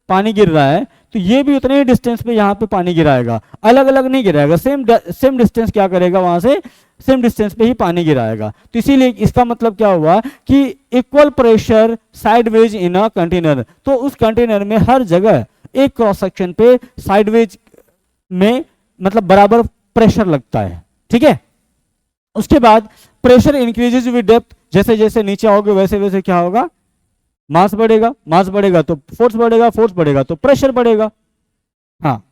पानी गिर रहा है, तो ये भी उतने ही डिस्टेंस पे यहाँ पे पानी गिराएगा, अलग अलग नहीं गिराएगा, सेम डिस्टेंस क्या करेगा, वहां से सेम डिस्टेंस पे ही पानी गिराएगा। तो इसीलिए इसका मतलब क्या हुआ कि equal pressure sideways in a container, तो उस कंटेनर में हर जगह एक क्रॉस सेक्शन पे साइडवेज में मतलब बराबर प्रेशर लगता है। ठीक है, उसके बाद प्रेशर इंक्रीजेज विद डेप्थ, जैसे जैसे नीचे आओगे वैसे वैसे क्या होगा, मास बढ़ेगा तो फोर्स बढ़ेगा तो प्रेशर बढ़ेगा। हाँ,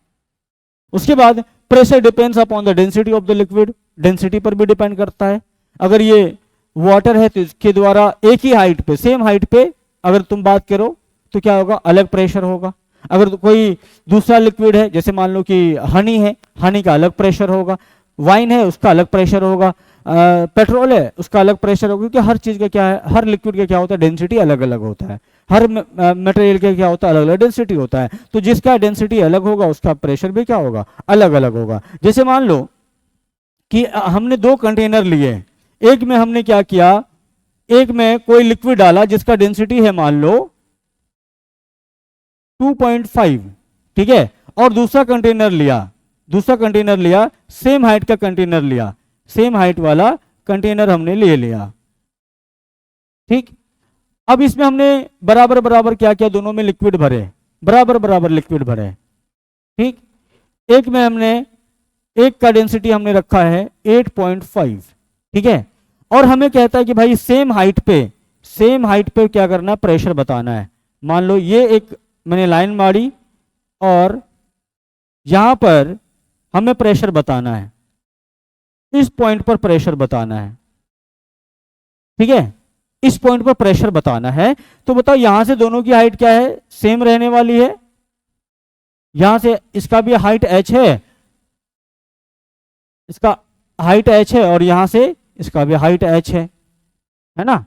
उसके बाद pressure depends upon the density of the liquid, density पर भी डिपेंड करता है। अगर ये वाटर है तो इसके द्वारा एक ही हाइट पे, सेम हाइट पे अगर तुम बात करो तो क्या होगा, अलग प्रेशर होगा। अगर कोई दूसरा लिक्विड है, जैसे मान लो कि हनी है, हनी का अलग प्रेशर होगा, वाइन है उसका अलग प्रेशर होगा, पेट्रोल है उसका अलग प्रेशर होगा, क्योंकि हर चीज का क्या है, हर लिक्विड का क्या होता है, डेंसिटी अलग अलग होता है, हर मटेरियल का क्या होता है, अलग अलग डेंसिटी होता है। तो जिसका डेंसिटी अलग होगा उसका प्रेशर भी क्या होगा, अलग अलग होगा। जैसे मान लो कि हमने 2 कंटेनर लिए, एक में हमने क्या किया, एक में कोई लिक्विड डाला जिसका डेंसिटी है मान लो 2.5, ठीक है, और दूसरा कंटेनर लिया, दूसरा कंटेनर लिया, सेम हाइट का कंटेनर लिया, सेम हाइट वाला कंटेनर हमने ले लिया, ठीक। अब इसमें हमने बराबर बराबर क्या किया, दोनों में लिक्विड भरे, बराबर बराबर लिक्विड भरे, ठीक। एक में हमने, एक का डेंसिटी हमने रखा है 8.5, ठीक है, और हमें कहता है कि भाई सेम हाइट पे, सेम हाइट पे क्या करना है, प्रेशर बताना है। मान लो ये एक मैंने लाइन मारी और यहां पर हमें प्रेशर बताना है, इस पॉइंट पर प्रेशर बताना है, ठीक है, इस पॉइंट पर प्रेशर बताना है। तो बताओ यहां से दोनों की हाइट क्या है, सेम रहने वाली है, यहां से इसका भी हाइट h है, इसका हाइट h है, और यहां से इसका भी हाइट h है ना,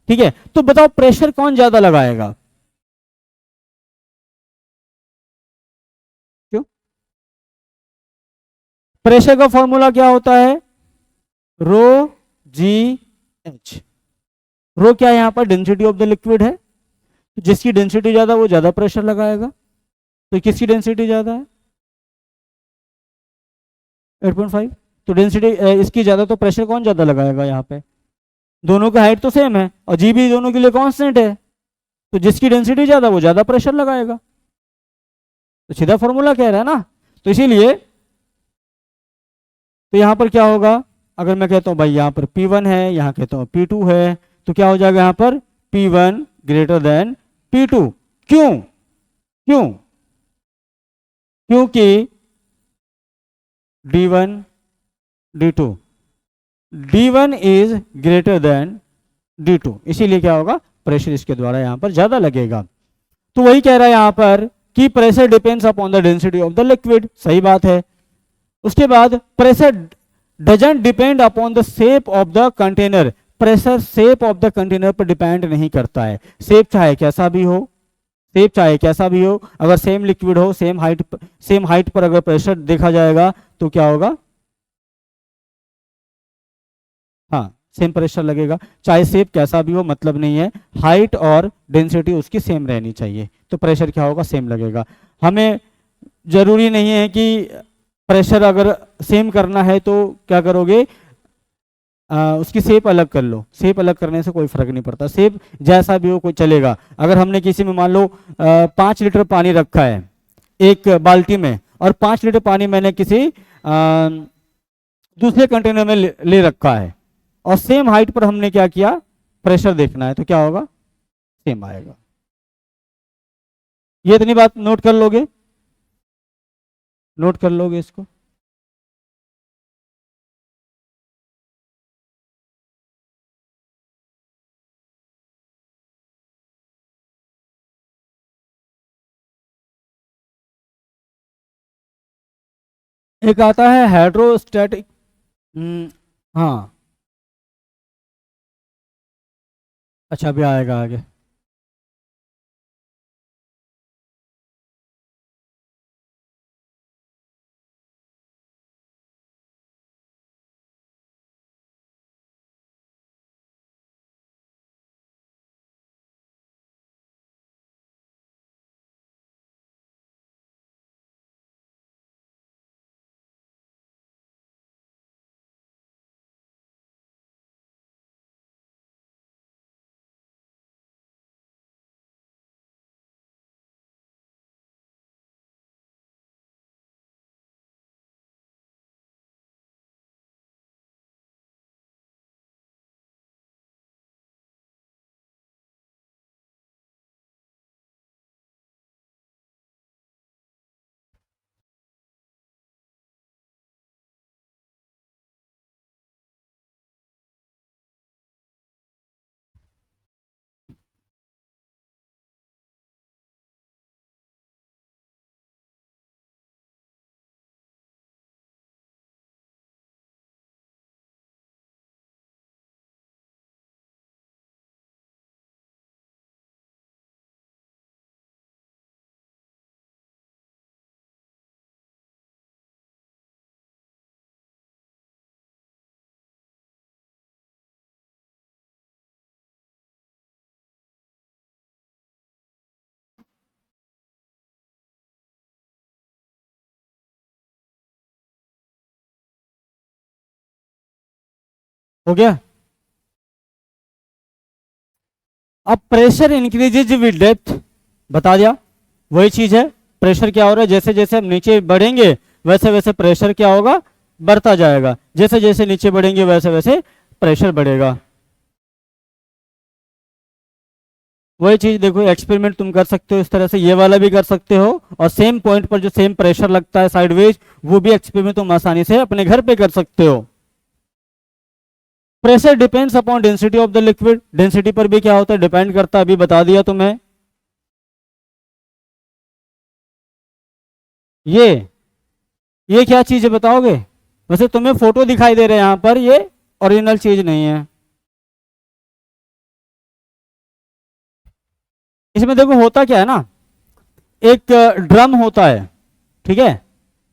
ठीक है। तो बताओ प्रेशर कौन ज्यादा लगाएगा, क्यों? प्रेशर का फॉर्मूला क्या होता है, रो जी एच। रो क्या है यहां पर, डेंसिटी ऑफ द लिक्विड है, जिसकी डेंसिटी ज्यादा वो ज्यादा प्रेशर लगाएगा। तो किसकी डेंसिटी ज्यादा है, 8.5, तो डेंसिटी इसकी ज्यादा, तो प्रेशर कौन ज्यादा लगाएगा यहाँ पे, दोनों की हाइट तो सेम है और जी भी दोनों के लिए कांस्टेंट है, तो जिसकी डेंसिटी ज्यादा वो ज्यादा प्रेशर लगाएगा। तो सीधा फॉर्मूला कह रहा है ना। तो इसीलिए तो यहां पर क्या होगा, अगर मैं कहता हूं भाई यहां पर P1 है, यहां कहता हूं P2 है, तो क्या हो जाएगा यहां पर P1 ग्रेटर देन P2। क्यों, क्यों, क्योंकि D1 D2, D1 is greater than D2, इसीलिए क्या होगा, प्रेशर इसके द्वारा यहां पर ज्यादा लगेगा। तो वही कह रहा है यहां पर कि pressure depends upon the density of the liquid, सही बात है। उसके बाद pressure doesn't depend upon the shape of the container, pressure shape of the container पर डिपेंड नहीं करता है, शेप चाहे कैसा भी हो, शेप चाहे कैसा भी हो, अगर सेम लिक्विड हो, सेम हाइट पर अगर प्रेशर देखा जाएगा तो क्या होगा, हाँ सेम प्रेशर लगेगा, चाहे शेप कैसा भी हो मतलब नहीं है, हाइट और डेंसिटी उसकी सेम रहनी चाहिए, तो प्रेशर क्या होगा, सेम लगेगा। हमें जरूरी नहीं है कि प्रेशर अगर सेम करना है तो क्या करोगे, उसकी शेप अलग कर लो, शेप अलग करने से कोई फर्क नहीं पड़ता, शेप जैसा भी हो कोई चलेगा। अगर हमने किसी में मान लो 5 लीटर पानी रखा है एक बाल्टी में, और 5 लीटर पानी मैंने किसी दूसरे कंटेनर में ले रखा है, और सेम हाइट पर हमने क्या किया, प्रेशर देखना है, तो क्या होगा, सेम आएगा। ये इतनी बात नोट कर लोगे, नोट कर लोगे इसको। एक आता है हाइड्रोस्टैटिक, हाँ, अच्छा अभी आएगा आगे। हो गया। अब प्रेशर इंक्रीजेज विद डेप्थ, बता दिया। वही चीज है, प्रेशर क्या हो रहा है, जैसे जैसे हम नीचे बढ़ेंगे वैसे वैसे प्रेशर क्या होगा, बढ़ता जाएगा। जैसे जैसे नीचे बढ़ेंगे वैसे वैसे प्रेशर बढ़ेगा। वही चीज देखो, एक्सपेरिमेंट तुम कर सकते हो इस तरह से, ये वाला भी कर सकते हो, और सेम पॉइंट पर जो सेम प्रेशर लगता है साइडवेज, वो भी एक्सपेरिमेंट तुम आसानी से अपने घर पे कर सकते हो। Pressure depends upon density of the liquid, density पर भी क्या होता है, डिपेंड करता है, अभी बता दिया तुम्हें। ये ये क्या चीज है बताओगे? वैसे तुम्हें फोटो दिखाई दे रहे हैं यहाँ पर, ये ओरिजिनल चीज नहीं है। इसमें देखो होता क्या है ना, एक ड्रम होता है, ठीक है।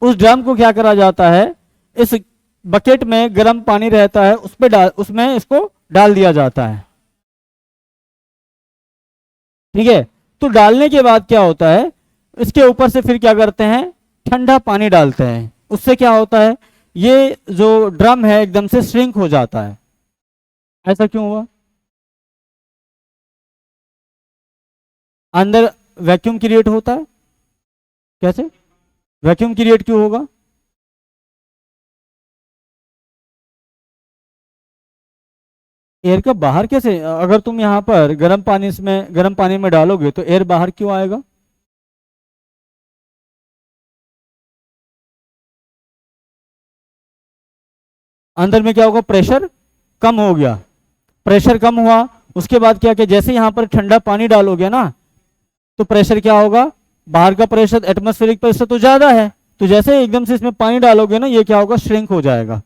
उस ड्रम को क्या करा जाता है, इस बकेट में गर्म पानी रहता है, उस पे डाल, उसमें इसको डाल दिया जाता है, ठीक है। तो डालने के बाद क्या होता है, इसके ऊपर से फिर क्या करते हैं, ठंडा पानी डालते हैं। उससे क्या होता है, ये जो ड्रम है एकदम से श्रिंक हो जाता है। ऐसा क्यों हुआ? अंदर वैक्यूम क्रिएट होता है। कैसे? वैक्यूम क्रिएट क्यों होगा? एयर का बाहर कैसे, अगर तुम यहाँ पर गर्म पानी में डालोगे तो एयर बाहर क्यों आएगा? अंदर में क्या होगा, प्रेशर कम हो गया। प्रेशर कम हुआ, उसके बाद क्या कि जैसे यहाँ पर ठंडा पानी डालोगे ना, तो प्रेशर क्या होगा, बाहर का प्रेशर, एटमॉस्फेरिक प्रेशर तो ज्यादा है, तो जैसे एकदम से इसमें पानी डालोगे ना, ये क्या होगा, श्रिंक हो जाएगा,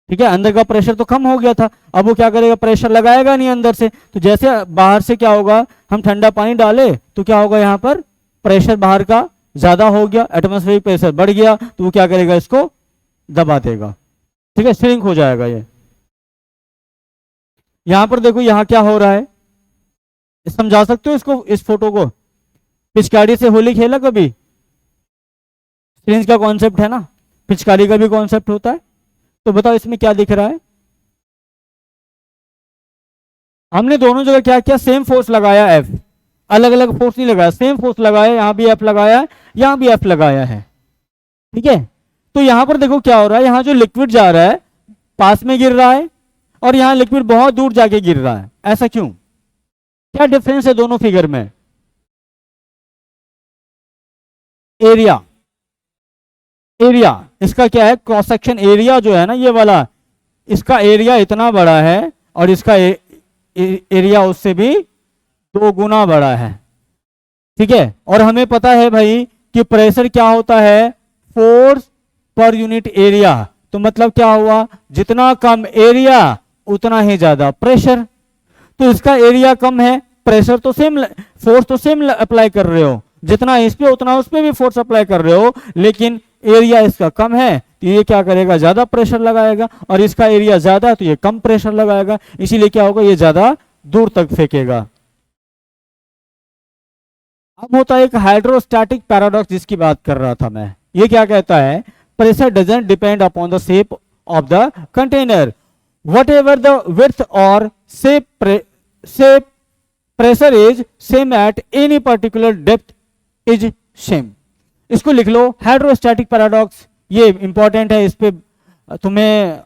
ठीक है। अंदर का प्रेशर तो कम हो गया था, अब वो क्या करेगा, प्रेशर लगाएगा नहीं अंदर से, तो जैसे बाहर से क्या होगा, हम ठंडा पानी डाले तो क्या होगा, यहाँ पर प्रेशर बाहर का ज्यादा हो गया, एटमॉस्फेरिक प्रेशर बढ़ गया, तो वो क्या करेगा, इसको दबा देगा, ठीक है, श्रिंक हो जाएगा ये। यहाँ पर देखो यहाँ क्या हो रहा है, समझा सकते हो इसको, इस फोटो को? पिचकारी से होली खेला कभी? सिरिंज का कॉन्सेप्ट है ना, पिचकारी का भी कॉन्सेप्ट होता है। तो बताओ इसमें क्या दिख रहा है, हमने दोनों जगह क्या किया, सेम फोर्स लगाया एफ, अलग अलग फोर्स नहीं लगाया, सेम फोर्स लगाया, यहाँ भी एफ लगाया है, यहाँ भी एफ लगाया है, ठीक है। तो यहाँ पर देखो क्या हो रहा है, यहाँ जो लिक्विड जा रहा है पास में गिर रहा है, और यहाँ लिक्विड बहुत दूर जाके गिर रहा है, ऐसा क्यों? क्या डिफरेंस है दोनों फिगर में? एरिया, एरिया इसका क्या है, क्रॉस सेक्शन एरिया जो है ना ये वाला, इसका एरिया इतना बड़ा है, और इसका एरिया उससे भी 2 गुना बड़ा है, ठीक है। और हमें पता है भाई कि प्रेशर क्या होता है, फोर्स पर यूनिट एरिया, तो मतलब क्या हुआ, जितना कम एरिया उतना ही ज्यादा प्रेशर। तो इसका एरिया कम है, प्रेशर तो सेम, फोर्स तो सेम अप्लाई कर रहे हो, जितना इस पे उतना उस पे भी फोर्स अप्लाई कर रहे हो, लेकिन एरिया इसका कम है, तो ये क्या करेगा, ज्यादा प्रेशर लगाएगा, और इसका एरिया ज्यादा है तो ये कम प्रेशर लगाएगा, इसीलिए क्या होगा, ये ज्यादा दूर तक फेंकेगा। अब होता है एक हाइड्रोस्टैटिक पैराडॉक्स, जिसकी बात कर रहा था मैं। ये क्या कहता है, pressure doesn't depend upon the shape of the container, whatever the width और shape, pressure is same at any particular depth is same. इसको लिख लो, हाइड्रोस्टैटिक पैराडॉक्स, ये इंपॉर्टेंट है, इस पे तुम्हें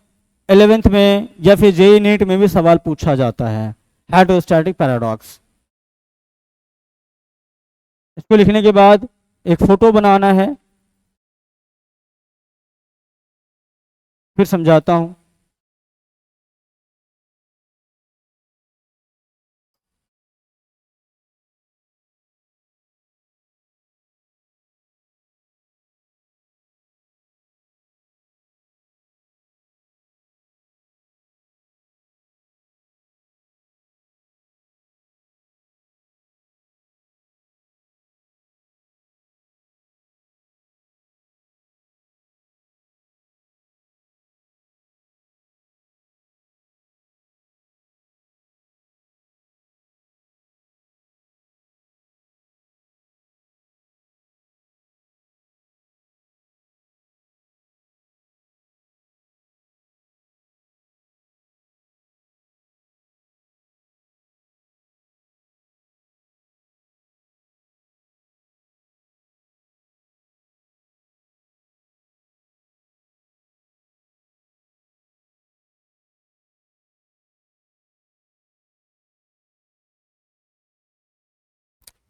11th में या फिर जेई नीट में भी सवाल पूछा जाता है, हाइड्रोस्टैटिक पैराडॉक्स। इसको लिखने के बाद एक फोटो बनाना है, फिर समझाता हूं।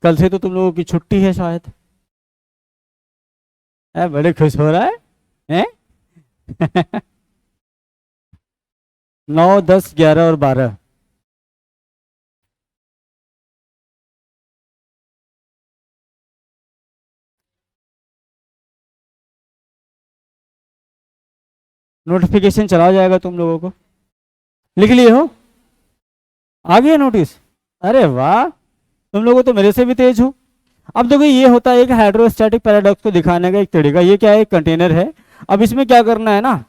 कल से तो तुम लोगों की छुट्टी है शायद। बड़े खुश हो रहा है? 9, 10, 11 और 12। नोटिफिकेशन चला जाएगा तुम लोगों को। लिख लिए हो? आ गया नोटिस? अरे वाह, तुम लोगों तो मेरे से भी तेज हो। अब देखो ये होता है एक हाइड्रोस्टैटिक पैराडॉक्स को दिखाने का एक तरीका। ये क्या है, एक कंटेनर है। अब इसमें क्या करना है ना,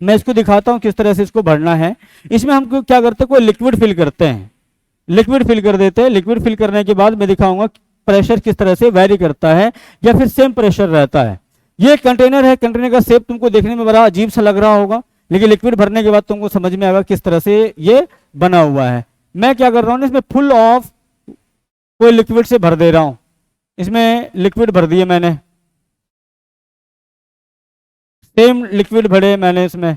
मैं इसको दिखाता हूँ किस तरह से इसको भरना है। इसमें हम क्या करते हैं, कोई लिक्विड फिल करते हैं, लिक्विड फिल कर देते हैं। लिक्विड फिल करने के बाद मैं दिखाऊंगा प्रेशर किस तरह से वेरी करता है या फिर सेम प्रेशर रहता है। ये कंटेनर है, कंटेनर का शेप तुमको देखने में बड़ा अजीब सा लग रहा होगा, लेकिन लिक्विड भरने के बाद तुमको समझ में आएगा किस तरह से ये बना हुआ है। मैं क्या कर रहा हूँ, इसमें फुल ऑफ कोई लिक्विड से भर दे रहा हूँ। इसमें लिक्विड भर दिए मैंने, सेम लिक्विड भरे मैंने इसमें।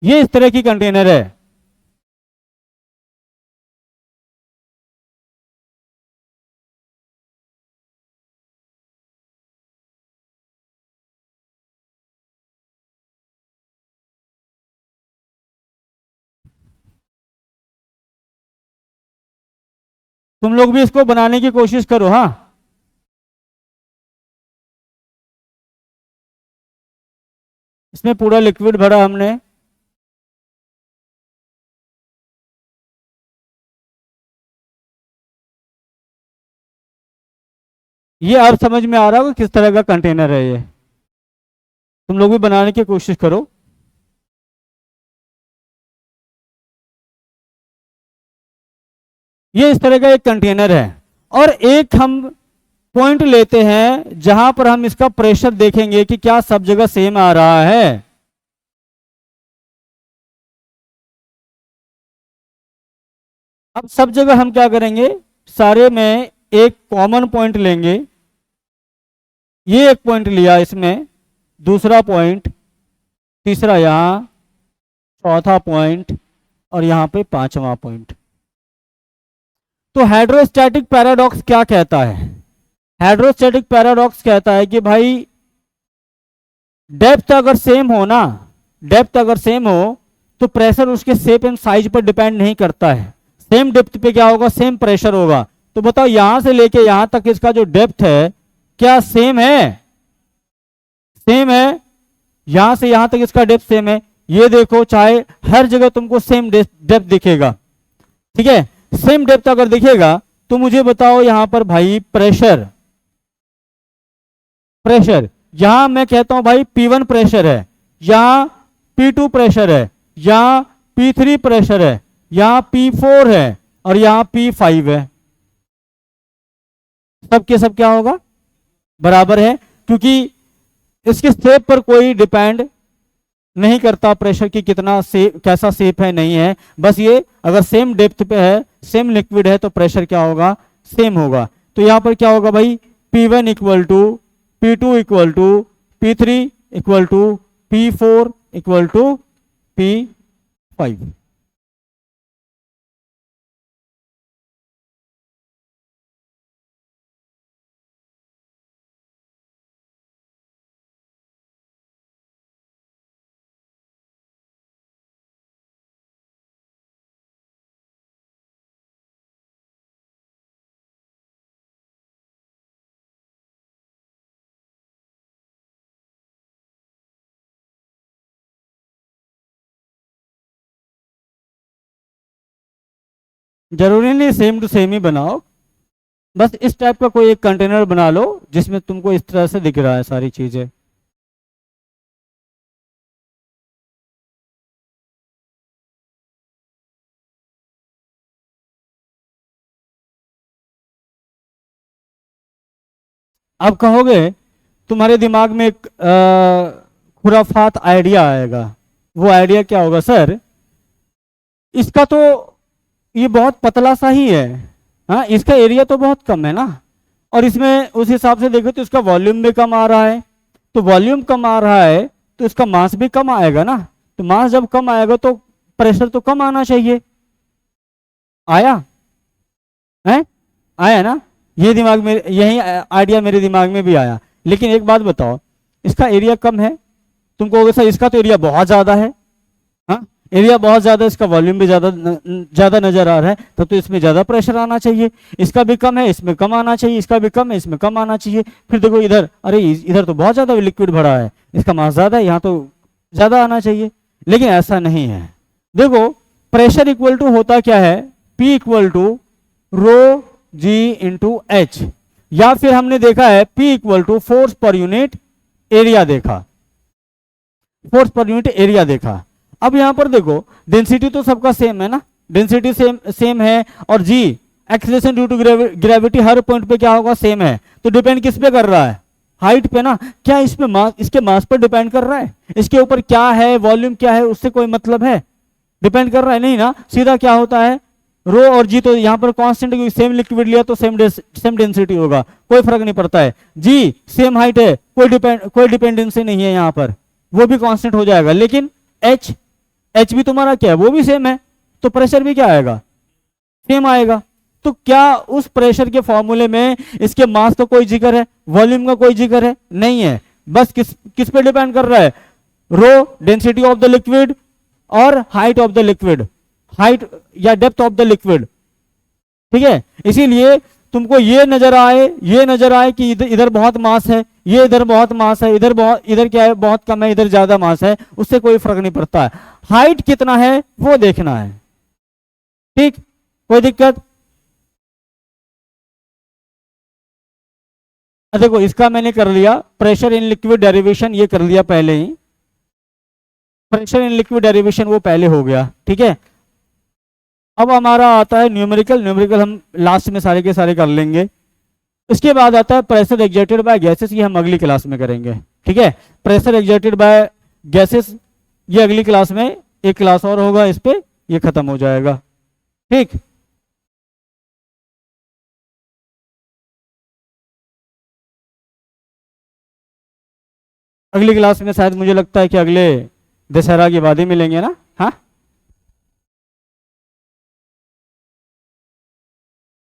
ये इस तरह की कंटेनर है। तुम लोग भी इसको बनाने की कोशिश करो। हाँ, इसमें पूरा लिक्विड भरा हमने। ये अब समझ में आ रहा होगा किस तरह का कंटेनर है ये। तुम लोग भी बनाने की कोशिश करो। ये इस तरह का एक कंटेनर है और एक हम पॉइंट लेते हैं जहां पर हम इसका प्रेशर देखेंगे कि क्या सब जगह सेम आ रहा है। अब सब जगह हम क्या करेंगे, सारे में एक कॉमन पॉइंट लेंगे। ये एक पॉइंट लिया, इसमें दूसरा पॉइंट, तीसरा यहां, चौथा पॉइंट और यहां पे पांचवा पॉइंट। तो हाइड्रोस्टैटिक पैराडॉक्स क्या कहता है? हाइड्रोस्टैटिक पैराडॉक्स कहता है कि भाई डेप्थ अगर सेम हो ना, डेप्थ अगर सेम हो तो प्रेशर उसके शेप एंड साइज पर डिपेंड नहीं करता है। सेम डेप्थ पे क्या होगा, सेम प्रेशर होगा। तो बताओ यहां से लेके यहां तक इसका जो डेप्थ है क्या सेम है? सेम है। यहां से यहां तक इसका डेप्थ सेम है। ये देखो, चाहे हर जगह तुमको सेम डेप्थ दिखेगा। ठीक है, सेम डेप्थ अगर दिखेगा तो मुझे बताओ यहां पर भाई प्रेशर, प्रेशर यहां मैं कहता हूं भाई P1 प्रेशर है, यहां P2 प्रेशर है, यहां P3 प्रेशर है, यहां P4 है और यहां P5 है। सब के सब क्या होगा, बराबर है, क्योंकि इसके शेप पर कोई डिपेंड नहीं करता प्रेशर की कितना कैसा शेप है, नहीं है। बस ये अगर सेम डेप्थ पे है, सेम लिक्विड है तो प्रेशर क्या होगा, सेम होगा। तो यहां पर क्या होगा भाई, P1 equal to P2 equal to P3 equal to P4 equal to P5। जरूरी नहीं सेम टू सेम ही बनाओ, बस इस टाइप का कोई एक कंटेनर बना लो जिसमें तुमको इस तरह से दिख रहा है सारी चीजें। अब कहोगे, तुम्हारे दिमाग में एक खुराफात आइडिया आएगा। वो आइडिया क्या होगा, सर इसका तो ये बहुत पतला सा ही है, हाँ इसका एरिया तो बहुत कम है ना, और इसमें उस हिसाब से देखो तो इसका वॉल्यूम भी कम आ रहा है। तो वॉल्यूम कम आ रहा है तो इसका मास भी कम आएगा ना। तो मास जब कम आएगा तो प्रेशर तो कम आना चाहिए। आया है, आया ना, ये दिमाग में, यही आइडिया मेरे दिमाग में भी आया। लेकिन एक बात बताओ, इसका एरिया कम है, तुम कहोगे सर इसका तो एरिया बहुत ज्यादा है। हाँ, एरिया बहुत ज्यादा, इसका वॉल्यूम भी ज्यादा नजर आ रहा है, तब तो इसमें ज्यादा प्रेशर आना चाहिए। इसका भी कम है, इसमें कम आना चाहिए, इसका भी कम है, इसमें कम आना चाहिए। फिर देखो इधर, अरे इधर तो बहुत ज्यादा लिक्विड भरा है, इसका मास ज्यादा है, यहाँ तो ज्यादा आना चाहिए। लेकिन ऐसा नहीं है। देखो प्रेशर इक्वल टू होता क्या है, P equal to rho G into H, या फिर हमने देखा है P equal to force per unit area देखा, फोर्स पर यूनिट एरिया देखा। अब यहां पर देखो डेंसिटी तो सबका सेम है ना, डेंसिटी सेम है, और G acceleration due to gravity हर पॉइंट पे क्या होगा, सेम है। तो डिपेंड किस पे कर रहा है, हाइट पे ना। क्या इसमें मास, इसके मास पर डिपेंड कर रहा है, इसके ऊपर क्या है, वॉल्यूम क्या है, उससे कोई मतलब है, डिपेंड कर रहा है नहीं ना। सीधा क्या होता है, रो और जी तो यहाँ पर कांस्टेंट है, सेम लिक्विड लिया तो सेम डेंसिटी होगा, कोई फर्क नहीं पड़ता है। जी सेम हाइट है, कोई डिपेंडेंसी नहीं है यहाँ पर, वो भी कांस्टेंट हो जाएगा। लेकिन एच भी तुम्हारा क्या है, वो भी सेम है, तो प्रेशर भी क्या आएगा, सेम आएगा। तो क्या उस प्रेशर के फॉर्मूले में इसके मास का कोई जिक्र है, वॉल्यूम का कोई जिक्र है, नहीं है। बस किस पे डिपेंड कर रहा है, rho density of the liquid और height of the liquid, height या डेप्थ ऑफ द लिक्विड। ठीक है, इसीलिए तुमको ये नजर आए कि इधर बहुत मास है, ये इधर बहुत मास है, इधर क्या है, बहुत कम है, इधर ज्यादा मास है, उससे कोई फर्क नहीं पड़ता है। हाइट कितना है वो देखना है। ठीक, कोई दिक्कत? देखो इसका मैंने कर लिया, प्रेशर इन लिक्विड डेरिवेशन ये कर लिया पहले ही, प्रेशर इन लिक्विड डेरिवेशन वो पहले हो गया। ठीक है, अब हमारा आता है न्यूमेरिकल। न्यूमेरिकल हम लास्ट में सारे के सारे कर लेंगे। इसके बाद आता है प्रेशर एक्सर्टेड बाय गैसेस, ये हम अगली क्लास में करेंगे। ठीक है, प्रेशर एक्सर्टेड बाय गैसेस ये अगली क्लास में, एक क्लास और होगा इस पे, ये खत्म हो जाएगा। ठीक, अगली क्लास में शायद मुझे लगता है कि अगले दशहरा के बाद ही मिलेंगे ना। हाँ।